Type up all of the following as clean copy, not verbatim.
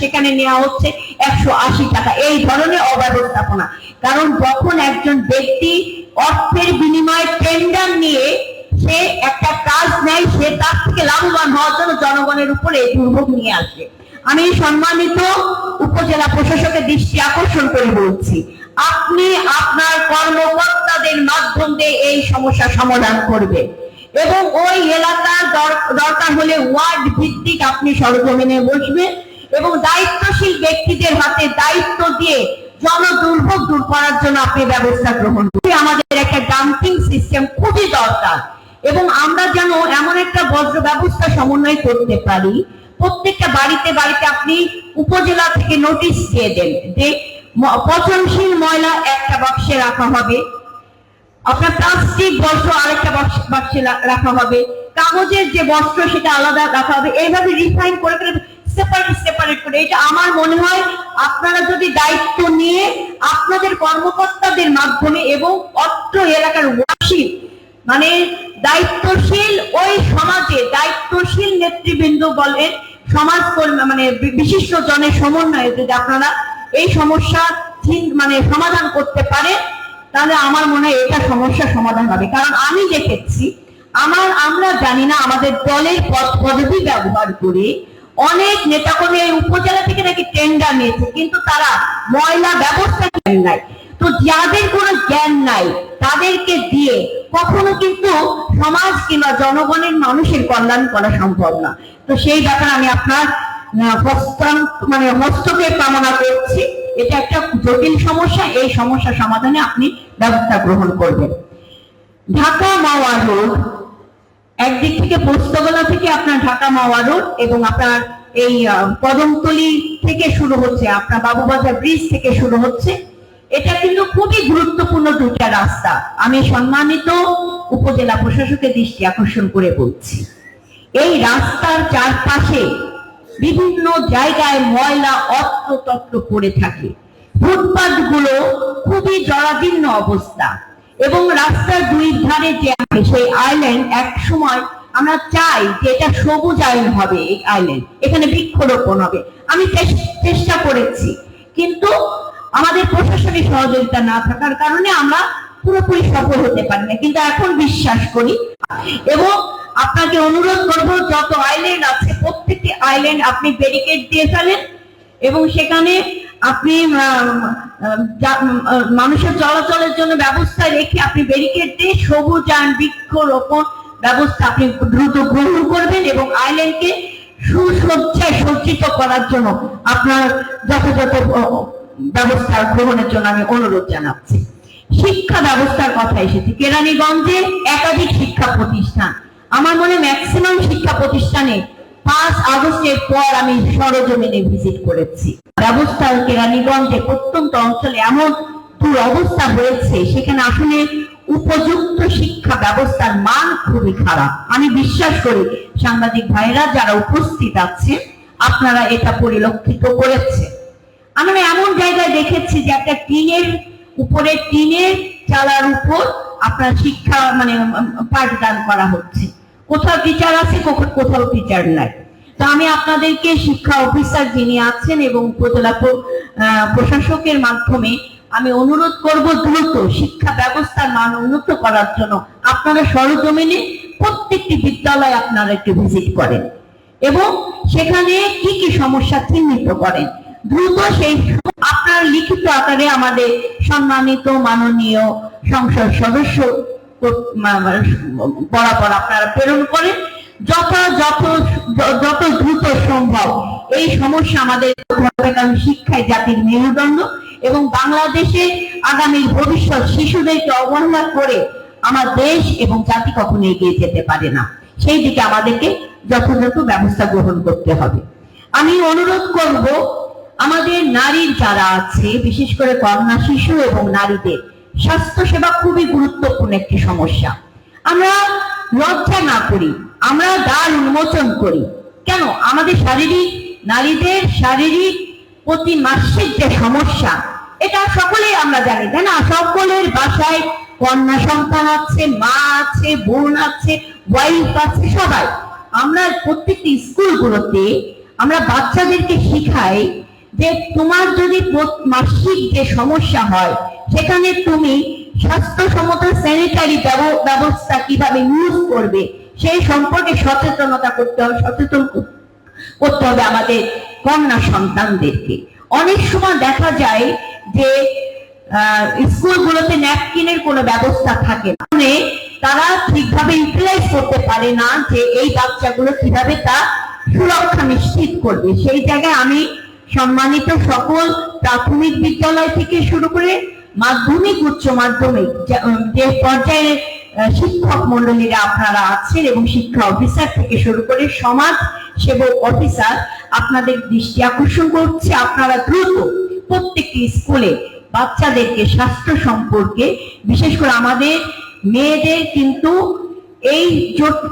সেখানে নেওয়া হচ্ছে 180 টাকা, এই ধরনের অব্যবস্থাপনা। কারণ যখন একজন ব্যক্তি অর্থের বিনিময়ে টেন্ডার নিয়ে সে একটা কাজ নেয়, সে তার থেকে লাভবান হওয়ার জন্য জনগণের উপরে দুর্ভোগ নিয়ে আসে। আমি সম্মানিত উপজেলা প্রশাসকের দৃষ্টি আকর্ষণ করে বলছি, আপনি আপনার কর্মকর্তাদের মাধ্যম দিয়ে এই সমস্যা সমাধান করবে এবং ওই এলাকার দরকার হলে ওয়ার্ড ভিত্তিক আপনি সরজমিনে বসবেন এবং দায়িত্বশীল ব্যক্তিদের হাতে দায়িত্ব দিয়ে জনদুর্ভোগ দূর করার জন্য আপনি ব্যবস্থা গ্রহণ করুন। আমাদের একটা ডাম্পিং সিস্টেম খুবই দরকার এবং আমরা যেন এমন একটা বজ্র ব্যবস্থা সমন্বয় করতে পারি, প্রত্যেকটা বাড়িতে বাড়িতে আপনি উপজেলা থেকে নোটিশ দিয়ে দেন যে পচনশীল ময়লা একটা বাক্সে রাখা হবে, আপনার প্লাস্টিক বস্ত্র আরেকটা বাক্সে রাখা হবে, কাগজের যে বস্ত্র সেটা আলাদা রাখা হবে। এইভাবে রিফাইন করে সেপারেট করে, এটা আমার মনে হয় আপনারা যদি দায়িত্ব নিয়ে আপনাদের কর্মকর্তাদের মাধ্যমে এবং অত্র এলাকার ওয়াসিফ মানে দায়িত্বশীল ওই সমাজে দায়িত্বশীল নেতৃবৃন্দ বলেন, সমাজ মানে বিশিষ্ট জনের সমন্বয়ে যদি আপনারা এই সমস্যা মানে সমাধান করতে পারে, তাহলে আমার মনে হয় এটা সমস্যার সমাধান হবে। কারণ আমি দেখেছি আমরা জানি না আমাদের দলের পদবি ব্যবহার করে অনেক নেতাকর্মী এই উপজেলা থেকে নাকি টেন্ডার নিয়েছে, কিন্তু তারা ময়লা ব্যবস্থা নাই। তো যাদের কোনো জ্ঞান নাই তাদেরকে দিয়ে কখনো কিন্তু সমাজ কিংবা জনগণের মানুষের কল্যাণ করা সম্ভব না। তো সেই ব্যাপারে আমি আপনার হস্তক্ষেপ কামনা করছি। এটা একটা জটিল সমস্যা, এই সমস্যা সমাধানে আপনি ব্যবস্থা গ্রহণ করবেন। ঢাকা মাওয়া রোড একদিক থেকে পোস্তগোলা থেকে আপনার ঢাকা মাওয়া রোড এবং আপনার এই কদমতলী থেকে শুরু হচ্ছে, আপনার বাবুবাজার ব্রিজ থেকে শুরু হচ্ছে, এটা কিন্তু খুবই গুরুত্বপূর্ণ দুটা রাস্তা। আমি সম্মানিত উপজেলা প্রশাসকের দৃষ্টি আকর্ষণ করে বলছি, এই রাস্তার চারপাশে বিভিন্ন জায়গায় ময়লা অত্রতত্র পড়ে থাকে, ফুটপাথ গুলো খুবই জরাজীর্ণ অবস্থা এবং রাস্তার দুই ধারে যে সেই আইল্যান্ড, এক সময় আমরা চাই যে এটা সবুজ আইল্যান্ড হবে, এই আইল্যান্ড এখানে বৃক্ষরোপণ হবে। আমি চেষ্টা করেছি, কিন্তু আমাদের প্রশাসনিক সহযোগিতা না থাকার কারণে আমরা পুরোপুরি সফল হতে পারি না, কিন্তু এখন বিশ্বাস করি। এবং আপনাকে অনুরোধ করব, যত আইল্যান্ড আছে প্রত্যেকটি আইল্যান্ড আপনি ব্যারিকেড দিয়ে ফেলেন এবং সেখানে আপনি মানুষের চলাচলের জন্য ব্যবস্থা রেখে আপনি ব্যারিকেড দিয়ে সবুজায়ন বৃক্ষরোপণ ব্যবস্থা আপনি দ্রুত গ্রহণ করবেন এবং আইল্যান্ডকে সুসজ্জায় সজ্জিত করার জন্য আপনার যথাযথ ব্যবস্থা গ্রহণের জন্য আমি অনুরোধ জানাচ্ছি। শিক্ষা ব্যবস্থার কথা এসেছে, কেরানীগঞ্জে একাধিক শিক্ষা প্রতিষ্ঠান, আমার মনে ম্যাক্সিমাম শিক্ষা প্রতিষ্ঠানে 5 আগস্টের পর আমি সরজমিনে ভিজিট করেছি। ব্যবস্থা কেরানীগঞ্জে প্রত্যন্ত অঞ্চলে এমন দুরবস্থা হয়েছে, সেখানে আসলে উপযুক্ত শিক্ষা ব্যবস্থার মান খুবই খারাপ। আমি বিশ্বাস করি সাংবাদিক ভাইরা যারা উপস্থিত আছে আপনারা এটা পরিলক্ষিত করেছে। আমরা এমন জায়গায় দেখেছি যে একটা টিনের উপরে, টিনের চালার উপর আপনার শিক্ষা পাঠদান করা হচ্ছে, কোথাও টিচার আছে কোথাও টিচার নাই। তো আমি আপনাদেরকে শিক্ষা অফিসার যিনি আছেন এবং উপজেলা প্রশাসকের মাধ্যমে আমি অনুরোধ করব, দ্রুত শিক্ষা ব্যবস্থার মান উন্নত করার জন্য আপনারা সরজমিনে প্রত্যেকটি বিদ্যালয় আপনারা একটু ভিজিট করেন এবং সেখানে কি কি সমস্যা চিহ্নিত করেন, দ্রুত সেই আপনার লিখিত আকারে আমাদের সম্মানিত মাননীয় সংসদ সদস্য বরাবর আপনারা প্রেরণ করেন। যত দ্রুত সম্ভব এই সমস্যা আমাদের, কারণ শিক্ষায় জাতির মেরুদণ্ড এবং বাংলাদেশে আগামীর ভবিষ্যৎ শিশুদেরকে অবহেলা করে আমার দেশ এবং জাতি কখনো এগিয়ে যেতে পারে না, সেই দিকে আমাদেরকে যথাযথ ব্যবস্থা গ্রহণ করতে হবে। আমি অনুরোধ করব আমাদের নারীর যারা আছে, বিশেষ করে কন্যা শিশু এবং নারীদের স্বাস্থ্য সেবা খুবই গুরুত্বপূর্ণ একটি সমস্যা। আমরা লজ্জা না করি, আমরা দ্বার উন্মোচন করি। কেন? আমাদের নারীদের শারীরিক প্রতি মাসিক যে সমস্যা, এটা সকলেই আমরা জানি, তাই না? সকলের বাসায় কন্যা সন্তান আছে, মা আছে, বোন আছে, ওয়াইফ আছে, সবাই আমরা প্রত্যেকটি স্কুলগুলোতে আমরা বাচ্চাদেরকে শিখাই যে তোমার যদি মাসিক যে সমস্যা হয় সেখানে তুমি স্বাস্থ্যসম্মত স্যানিটারি ব্যবস্থা কিভাবে ইউজ করবে সেই সম্পর্কে সচেতনতা করতে হবে, সচেতন করতে হবে আমাদের কন্যা সন্তানদেরকে। অনেক সময় দেখা যায় যে স্কুলগুলোতে ন্যাপকিনের কোনো ব্যবস্থা থাকে না, তারা ঠিকভাবে ইউটিলাইজ করতে পারে না যে এই বাচ্চাগুলো কিভাবে তা সুরক্ষা নিশ্চিত করবে। সেই জায়গায় আমি সম্মানিত সকল প্রাথমিক বিদ্যালয় থেকে শুরু করে মাধ্যমিক উচ্চ মাধ্যমিক যে পর্যায়ে শিক্ষক মন্ডলীরা আপনারা আছেন এবং শিক্ষা অফিসার থেকে শুরু করে সমাজ সেবক অফিসার, আপনাদের দৃষ্টি আকর্ষণ করছে আপনারা দ্রুত প্রত্যেকটি স্কুলে বাচ্চাদেরকে স্বাস্থ্য সম্পর্কে, বিশেষ করে আমাদের মেয়েদের কিন্তু এই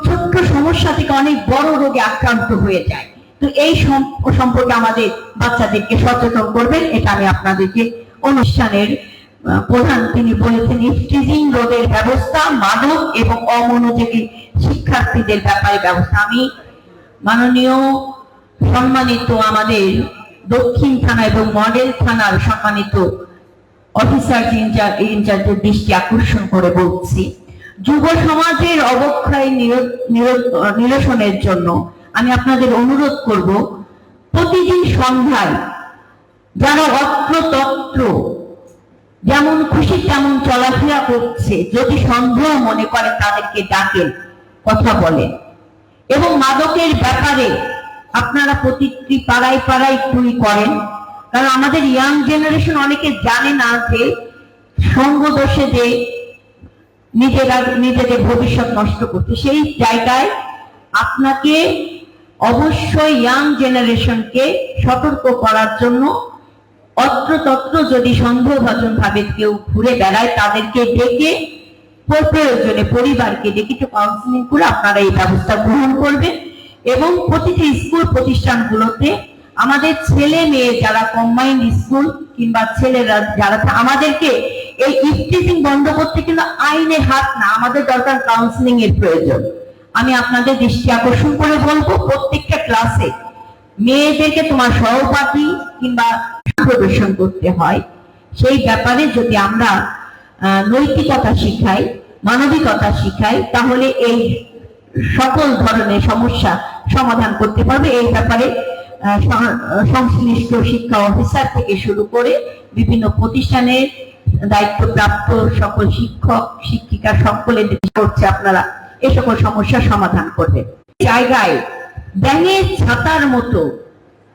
ছোট্ট সমস্যা থেকে অনেক বড় রোগে আক্রান্ত হয়ে যায়। তো এই সম্পর্কে আমাদের বাচ্চাদেরকে সচেতন করবেন, এটা আমি আপনাদেরকে অনুষ্ঠানের প্রধান তিনি বলেছেন ইফটিজিং রোধের ব্যবস্থা, মাদক এবং অমনোযোগী শিক্ষার্থীদের ব্যাপারে ব্যবস্থা। আমি মাননীয় সম্মানিত আমাদের দক্ষিণ থানা এবং মডেল থানার সম্মানিত অফিসার ইনচার্জের দৃষ্টি আকর্ষণ করে বলছি, যুব সমাজের অবক্ষয় নিরসনের জন্য আমি আপনাদের অনুরোধ করব, প্রতিদিন সন্ধ্যায় যারা অত্রতত্র যেমন খুশি তেমন চলাফেরা করছে, যদি সন্দেহ মনে করে তাদেরকে ডাকেন, কথা বলেন। এবং মাদকের ব্যাপারে আপনারা প্রতিটি পাড়ায় পাড়ায় টুই করেন, কারণ আমাদের ইয়াং জেনারেশন অনেকে জানে না যে সঙ্গ দোষে যে নিজেদের ভবিষ্যৎ নষ্ট করতে। সেই জায়গায় আপনাকে অবশ্যই ইয়াং জেনারেশনকে সতর্ক করার জন্য অত্রতত্র যদি সন্দেহভাজন ভাবে কেউ ঘুরে বেড়ায় তাদেরকে ডেকে প্রয়োজনে পরিবারকে ডেকে একটু কাউন্সিলিং করে আপনারা এই ব্যবস্থা গ্রহণ করবেন। এবং প্রতিটি স্কুল প্রতিষ্ঠানগুলোতে আমাদের ছেলে মেয়ে যারা কম্বাইন্ড স্কুল কিংবা ছেলেরা যারা, আমাদেরকে এই ইফটিজিং বন্ধ করতে কিন্তু আইনের হাত না, আমাদের দরকার কাউন্সিলিং এর প্রয়োজন। আমি আপনাদের দৃষ্টি আকর্ষণ করে বলবো, প্রত্যেকটা ক্লাসে মেয়েদেরকে তোমার সহপাঠী কিংবা প্রদর্শন করতে হয়, সেই ব্যাপারে যদি আমরা নৈতিকতা শিখাই, মানবিকতা শিখাই, তাহলে এই সকল ধরনের সমস্যা সমাধান করতে পারবে। এই ব্যাপারে সংশ্লিষ্ট শিক্ষা অফিসার থেকে শুরু করে বিভিন্ন প্রতিষ্ঠানের দায়িত্বপ্রাপ্ত সকল শিক্ষক শিক্ষিকা সকলের করছে আপনারা এই সকল সমস্যার সমাধান করবেন। জায়গায় ব্যাঙের ছাতার মতো